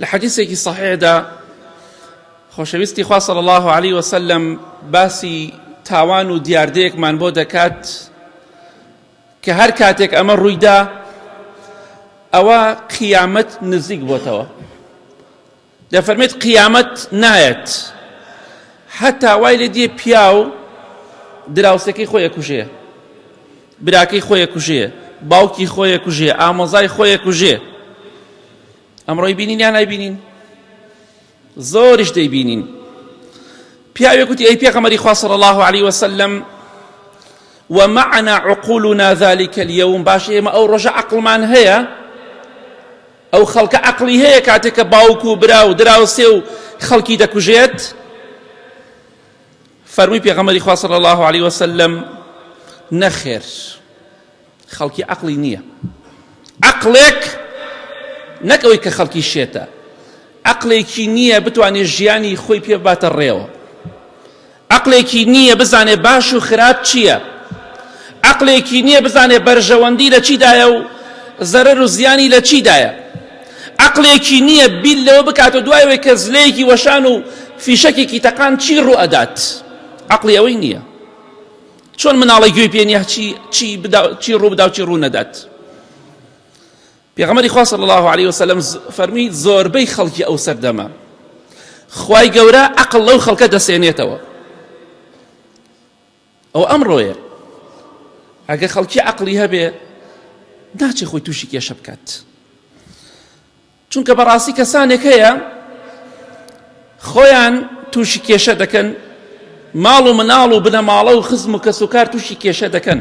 لحديثك صحيح دا خوشويستي خوا صلى الله عليه وسلم باسي تاوان و دیاردەیەک مان بۆ دەکات کە هەر کاتێک ئەمە ڕوویدا ئەوە قیامەت نزیک بۆتەوە. دەفەرمێت قیامەت نایەت هەتا وای لێ دێ پیا و دراوسەکەی خۆی ئەکوژێ، براکەی خۆی ئەکوژێ، باوکی خۆی ئەکوژێ، ئامۆزای خۆی ئەکوژێ. ئەمڕۆی بینین یان نایبینین؟ زۆریش دەیبینین. پیاوێک وتی ئەی پێغەمبەری خوا صلی الله عليه وسلم ومعنا عقولنا ذلك اليوم، باش ئێمە ئەو ڕۆژە عەقڵمان هەیە، ئەو خەڵکە عەقڵی هەیە کاتێک کە باوک و برا و دراوسێ و خەڵکی دەکوژێت؟ فەرمووی پێغەمبەری خوا صلی الله عليه وسلم نەخێر، خەڵکی عەقڵی نییە. عەقڵێک نەک ئەوەی کە خەڵکی شێتە، عەقڵێکی نییە بتوانێت ژیانی خۆی پێ بباتە ڕێوە، عەقڵێکی نییە بزانێ باش و خراپ چییە، عەقڵێکی نییە بزانێ بەرژەوەندی لە چیدایە و زەرەر و زیانی لە چیدایە، عەقڵێکی نییە بیل لەوە بکاتە دوایەوەی کە زلەیەکی وەشان و فیشەکێکی تەقان چی ڕوو ئەدات. عەقڵی ئەوەی نییە. چۆن مناڵی گوێی پێ نییە چی ڕوو بدا و چی ڕوو نەدات. پێغەمبەری خوا صلی الله عليه وسلم فەرمی زۆربەی خەڵکی ئەو سەردەمە خوای گەورە عەقڵ لەو خەڵکە دەسێنێتەوە. ئەو ئەمڕۆیە ئەگە خەڵکی عەقڵی هەبێ ناچێ خۆی تووشی کێشە بکات، چونکە بەڕاستی کەسانێک هەیە خۆیان تووشی کێشە دەکەن، ماڵ و مناڵ و بنەماڵە و خزم و کەس و کار تووشی کێشە دەکەن.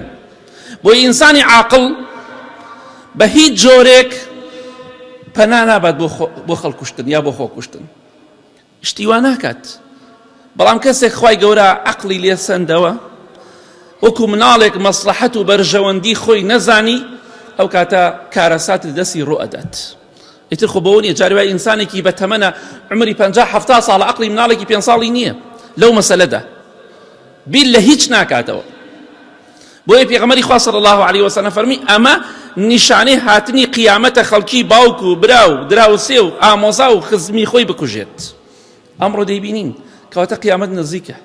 بۆی ئینسانی عاقڵ بە هیچ جۆرێک پەنا نابات بۆ خەڵکوشتن یا بۆ خۆکوشتن، شتی وا ناکات. بەڵام کەسێک خوای گەورە عەقڵی لێ سەندەوە، وەکو مناڵێک مەسلحەت و بەرژەوەندی خۆی نەزانی، ئەو کاتە کارەسات دەستی ڕوو ئەدات. ئیتر خۆ بەوە نییە جارێ وای ئینسانێکی بەتەمەنە عمری 50-70 ساڵە عەقڵی مناڵێکی 5 ساڵی نییە لەو مەسەلەدا، بیل لە هیچ ناکاتەوە. بۆیە پێغەمبەری خوا صلی الله عليه وسلم فەرمی ئەمە نیشانەی هاتنی قیامەتە، خەڵکی باوک و برا و دراوسێ و ئامۆزا و خزمی خۆی بکوژێت. ئەمڕۆ دەیبینین کەواتە قیامەت نزیکە.